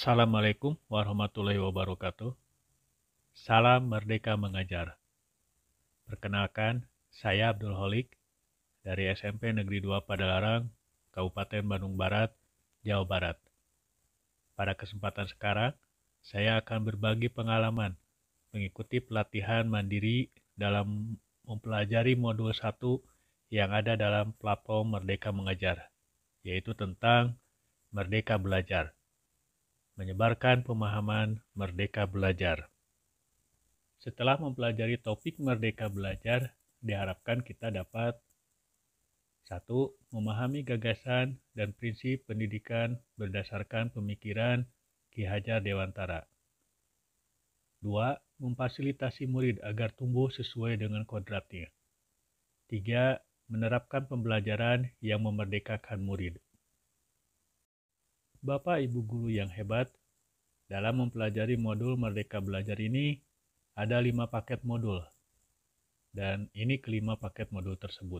Assalamualaikum warahmatullahi wabarakatuh. Salam Merdeka Mengajar. Perkenalkan, saya Abdul Holik dari SMP Negeri 2 Padalarang, Kabupaten Bandung Barat, Jawa Barat. Pada kesempatan sekarang, saya akan berbagi pengalaman mengikuti pelatihan mandiri dalam mempelajari modul 1 yang ada dalam platform Merdeka Mengajar, yaitu tentang Merdeka Belajar. Menyebarkan pemahaman Merdeka Belajar. Setelah mempelajari topik Merdeka Belajar, diharapkan kita dapat 1. Memahami gagasan dan prinsip pendidikan berdasarkan pemikiran Ki Hajar Dewantara. 2. Memfasilitasi murid agar tumbuh sesuai dengan kodratnya. 3. Menerapkan pembelajaran yang memerdekakan murid. Bapak Ibu guru yang hebat, dalam mempelajari modul Merdeka Belajar ini, ada 5 paket modul, dan ini kelima paket modul tersebut.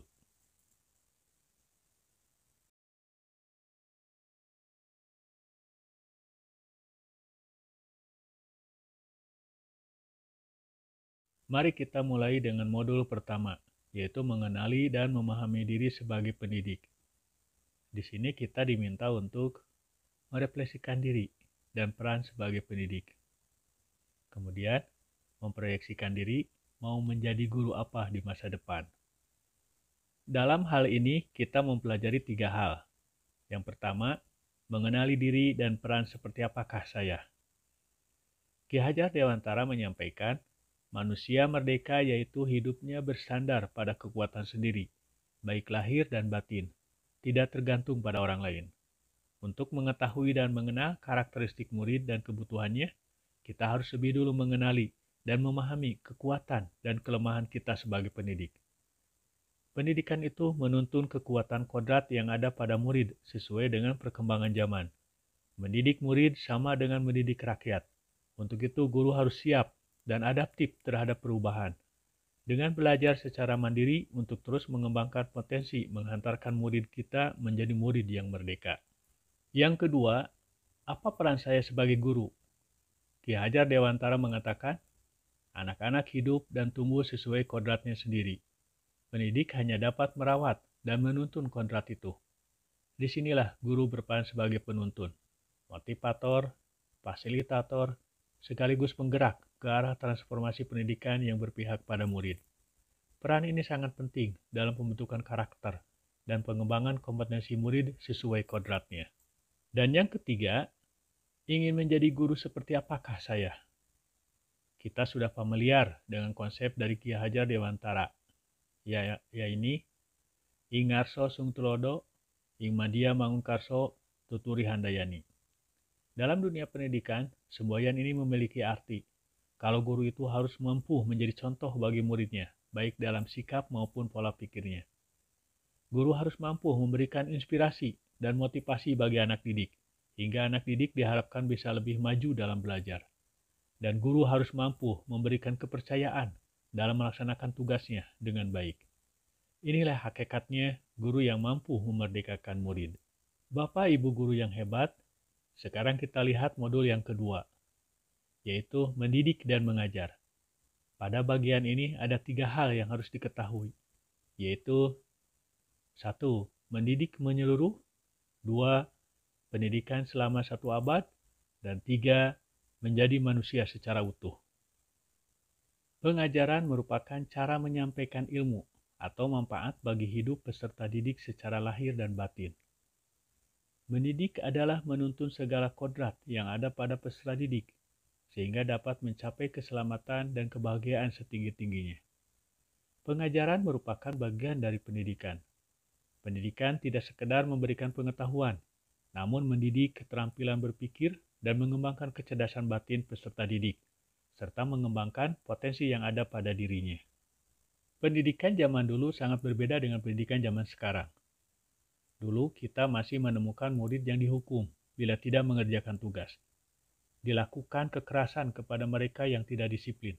Mari kita mulai dengan modul pertama, yaitu mengenali dan memahami diri sebagai pendidik. Di sini kita diminta untuk merefleksikan diri dan peran sebagai pendidik. Kemudian, memproyeksikan diri mau menjadi guru apa di masa depan. Dalam hal ini, kita mempelajari 3 hal. Yang pertama, mengenali diri dan peran seperti apakah saya. Ki Hajar Dewantara menyampaikan, manusia merdeka yaitu hidupnya bersandar pada kekuatan sendiri, baik lahir dan batin, tidak tergantung pada orang lain. Untuk mengetahui dan mengenal karakteristik murid dan kebutuhannya, kita harus lebih dulu mengenali dan memahami kekuatan dan kelemahan kita sebagai pendidik. Pendidikan itu menuntun kekuatan kodrat yang ada pada murid sesuai dengan perkembangan zaman. Mendidik murid sama dengan mendidik rakyat. Untuk itu, guru harus siap dan adaptif terhadap perubahan. Dengan belajar secara mandiri untuk terus mengembangkan potensi menghantarkan murid kita menjadi murid yang merdeka. Yang kedua, apa peran saya sebagai guru? Ki Hajar Dewantara mengatakan, anak-anak hidup dan tumbuh sesuai kodratnya sendiri. Pendidik hanya dapat merawat dan menuntun kodrat itu. Disinilah guru berperan sebagai penuntun, motivator, fasilitator, sekaligus penggerak ke arah transformasi pendidikan yang berpihak pada murid. Peran ini sangat penting dalam pembentukan karakter dan pengembangan kompetensi murid sesuai kodratnya. Dan yang ketiga, ingin menjadi guru seperti apakah saya? Kita sudah familiar dengan konsep dari Ki Hajar Dewantara, yaitu ing ngarso sung tulodo, ing madya mangunkarso tuturi handayani. Dalam dunia pendidikan, semboyan ini memiliki arti. Kalau guru itu harus mampu menjadi contoh bagi muridnya, baik dalam sikap maupun pola pikirnya. Guru harus mampu memberikan inspirasi dan motivasi bagi anak didik, hingga anak didik diharapkan bisa lebih maju dalam belajar. Dan guru harus mampu memberikan kepercayaan dalam melaksanakan tugasnya dengan baik. Inilah hakikatnya guru yang mampu memerdekakan murid. Bapak Ibu guru yang hebat, sekarang kita lihat modul yang kedua, yaitu mendidik dan mengajar. Pada bagian ini ada 3 hal yang harus diketahui, yaitu 1. Mendidik menyeluruh, 2. Pendidikan selama 1 abad, dan 3. Menjadi manusia secara utuh. Pengajaran merupakan cara menyampaikan ilmu atau manfaat bagi hidup peserta didik secara lahir dan batin. Mendidik adalah menuntun segala kodrat yang ada pada peserta didik, sehingga dapat mencapai keselamatan dan kebahagiaan setinggi-tingginya. Pengajaran merupakan bagian dari pendidikan. Pendidikan tidak sekedar memberikan pengetahuan, namun mendidik keterampilan berpikir dan mengembangkan kecerdasan batin peserta didik, serta mengembangkan potensi yang ada pada dirinya. Pendidikan zaman dulu sangat berbeda dengan pendidikan zaman sekarang. Dulu kita masih menemukan murid yang dihukum bila tidak mengerjakan tugas. Dilakukan kekerasan kepada mereka yang tidak disiplin.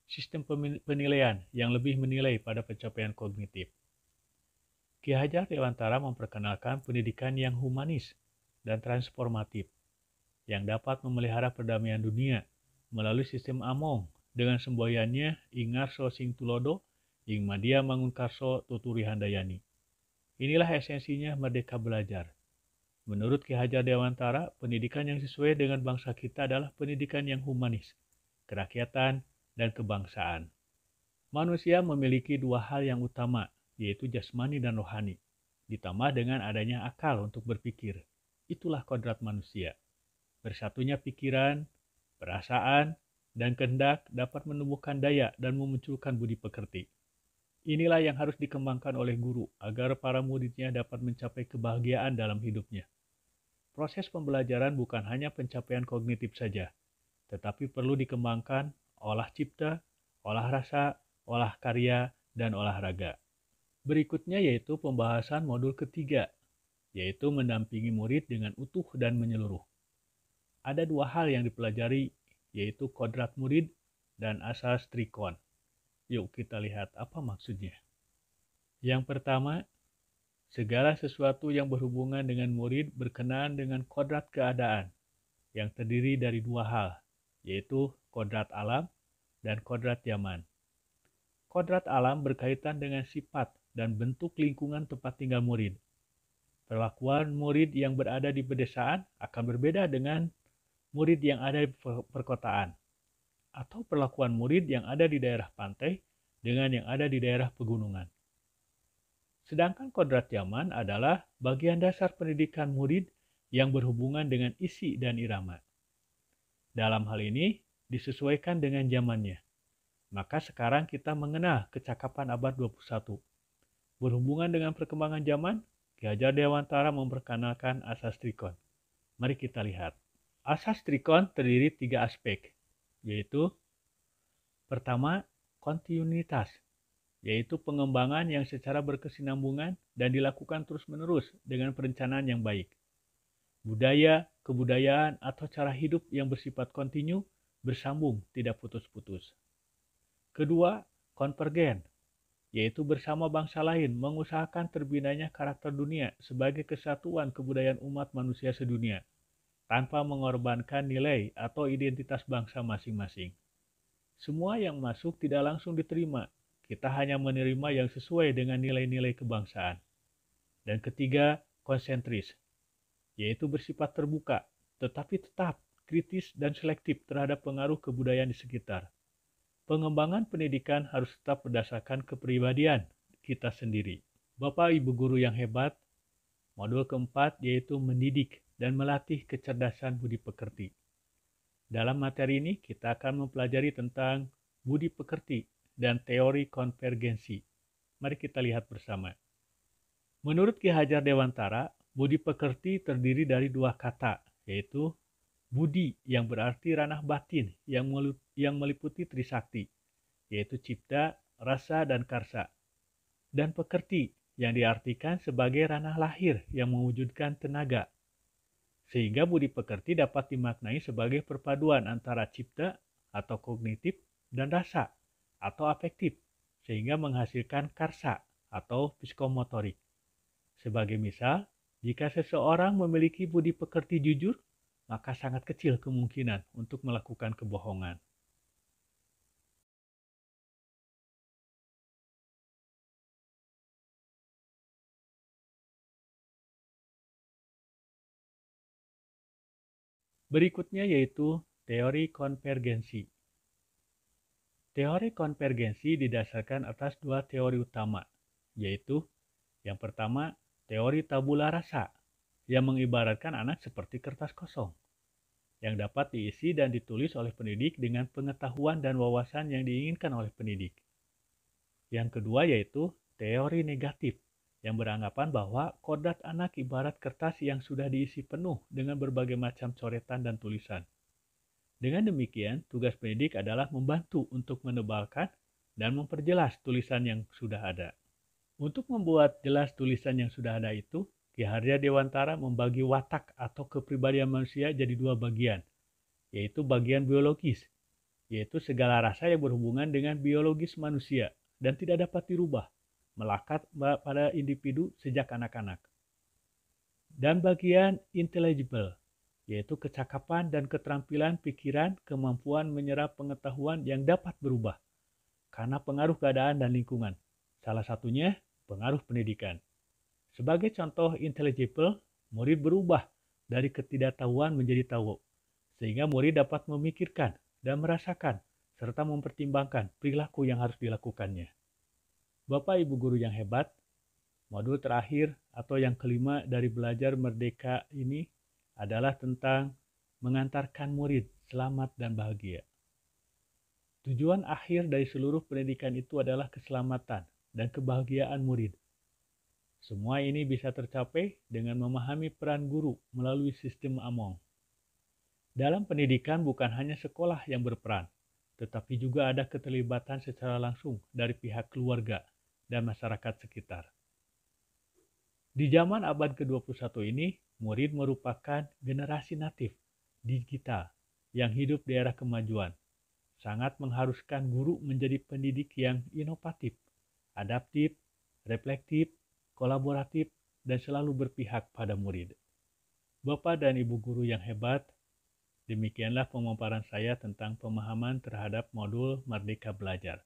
Sistem penilaian yang lebih menilai pada pencapaian kognitif. Ki Hajar Dewantara memperkenalkan pendidikan yang humanis dan transformatif. yang dapat memelihara perdamaian dunia melalui sistem Among dengan semboyannya Ingarso Sing Tulodo, Ing Madia Mangunkarso Tuturi Handayani. Inilah esensinya merdeka belajar. Menurut Ki Hajar Dewantara, pendidikan yang sesuai dengan bangsa kita adalah pendidikan yang humanis, kerakyatan, dan kebangsaan. Manusia memiliki dua hal yang utama, yaitu jasmani dan rohani, ditambah dengan adanya akal untuk berpikir. Itulah kodrat manusia. Bersatunya pikiran, perasaan, dan kehendak dapat menumbuhkan daya dan memunculkan budi pekerti. Inilah yang harus dikembangkan oleh guru agar para muridnya dapat mencapai kebahagiaan dalam hidupnya. Proses pembelajaran bukan hanya pencapaian kognitif saja, tetapi perlu dikembangkan olah cipta, olah rasa, olah karya, dan olahraga. Berikutnya yaitu pembahasan modul ketiga, yaitu mendampingi murid dengan utuh dan menyeluruh. Ada dua hal yang dipelajari, yaitu kodrat murid dan asas trikon. Yuk kita lihat apa maksudnya. Yang pertama, segala sesuatu yang berhubungan dengan murid berkenaan dengan kodrat keadaan yang terdiri dari dua hal, yaitu kodrat alam dan kodrat zaman. Kodrat alam berkaitan dengan sifat dan bentuk lingkungan tempat tinggal murid. Perlakuan murid yang berada di pedesaan akan berbeda dengan murid yang ada di perkotaan, atau perlakuan murid yang ada di daerah pantai dengan yang ada di daerah pegunungan. Sedangkan kodrat zaman adalah bagian dasar pendidikan murid yang berhubungan dengan isi dan irama. Dalam hal ini disesuaikan dengan zamannya. Maka sekarang kita mengenal kecakapan abad 21. Berhubungan dengan perkembangan zaman, Ki Hajar Dewantara memperkenalkan asas trikon. Mari kita lihat. Asas trikon terdiri 3 aspek, yaitu pertama, kontinuitas, yaitu pengembangan yang secara berkesinambungan dan dilakukan terus-menerus dengan perencanaan yang baik. Budaya, kebudayaan, atau cara hidup yang bersifat kontinu, bersambung, tidak putus-putus. Kedua, konvergen, yaitu bersama bangsa lain mengusahakan terbinanya karakter dunia sebagai kesatuan kebudayaan umat manusia sedunia, tanpa mengorbankan nilai atau identitas bangsa masing-masing. Semua yang masuk tidak langsung diterima, kita hanya menerima yang sesuai dengan nilai-nilai kebangsaan. Dan ketiga, konsentris, yaitu bersifat terbuka, tetapi tetap kritis dan selektif terhadap pengaruh kebudayaan di sekitar. Pengembangan pendidikan harus tetap berdasarkan kepribadian kita sendiri. Bapak Ibu guru yang hebat, modul keempat yaitu mendidik dan melatih kecerdasan budi pekerti. Dalam materi ini kita akan mempelajari tentang budi pekerti dan teori konvergensi. Mari kita lihat bersama. Menurut Ki Hajar Dewantara, budi pekerti terdiri dari dua kata, yaitu budi yang berarti ranah batin yang meliputi trisakti, yaitu cipta, rasa, dan karsa. Dan pekerti yang diartikan sebagai ranah lahir yang mewujudkan tenaga. Sehingga budi pekerti dapat dimaknai sebagai perpaduan antara cipta atau kognitif dan rasa atau afektif, sehingga menghasilkan karsa atau psikomotorik. Sebagai misal, jika seseorang memiliki budi pekerti jujur, maka sangat kecil kemungkinan untuk melakukan kebohongan. Berikutnya yaitu teori konvergensi. Teori konvergensi didasarkan atas dua teori utama, yaitu yang pertama, teori tabula rasa, yang mengibaratkan anak seperti kertas kosong, yang dapat diisi dan ditulis oleh pendidik dengan pengetahuan dan wawasan yang diinginkan oleh pendidik. Yang kedua yaitu teori negatif, yang beranggapan bahwa kodrat anak ibarat kertas yang sudah diisi penuh dengan berbagai macam coretan dan tulisan. Dengan demikian, tugas pendidik adalah membantu untuk menebalkan dan memperjelas tulisan yang sudah ada. Untuk membuat jelas tulisan yang sudah ada itu, Ki Hajar Dewantara membagi watak atau kepribadian manusia jadi dua bagian, yaitu bagian biologis, yaitu segala rasa yang berhubungan dengan biologis manusia dan tidak dapat dirubah, melekat pada individu sejak anak-anak. Dan bagian intelligible, yaitu kecakapan dan keterampilan pikiran, kemampuan menyerap pengetahuan yang dapat berubah karena pengaruh keadaan dan lingkungan. Salah satunya pengaruh pendidikan. Sebagai contoh intelligible, murid berubah dari ketidaktahuan menjadi tahu, sehingga murid dapat memikirkan dan merasakan serta mempertimbangkan perilaku yang harus dilakukannya. Bapak Ibu guru yang hebat, modul terakhir atau yang kelima dari belajar merdeka ini adalah tentang mengantarkan murid selamat dan bahagia. Tujuan akhir dari seluruh pendidikan itu adalah keselamatan dan kebahagiaan murid. Semua ini bisa tercapai dengan memahami peran guru melalui sistem Among. Dalam pendidikan bukan hanya sekolah yang berperan, tetapi juga ada keterlibatan secara langsung dari pihak keluarga dan masyarakat sekitar. Di zaman abad ke-21 ini, murid merupakan generasi natif digital yang hidup di era kemajuan. Sangat mengharuskan guru menjadi pendidik yang inovatif, adaptif, reflektif, kolaboratif, dan selalu berpihak pada murid. Bapak dan Ibu guru yang hebat, demikianlah pemaparan saya tentang pemahaman terhadap modul Merdeka Belajar.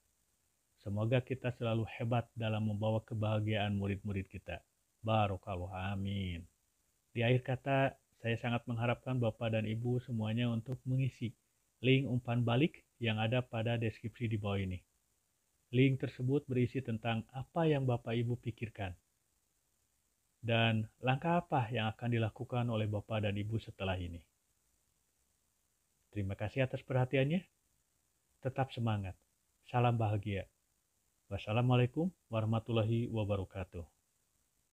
Semoga kita selalu hebat dalam membawa kebahagiaan murid-murid kita. Barokallah, amin. Di akhir kata, saya sangat mengharapkan Bapak dan Ibu semuanya untuk mengisi link umpan balik yang ada pada deskripsi di bawah ini. Link tersebut berisi tentang apa yang Bapak Ibu pikirkan dan langkah apa yang akan dilakukan oleh Bapak dan Ibu setelah ini. Terima kasih atas perhatiannya. Tetap semangat. Salam bahagia. Wassalamualaikum warahmatullahi wabarakatuh.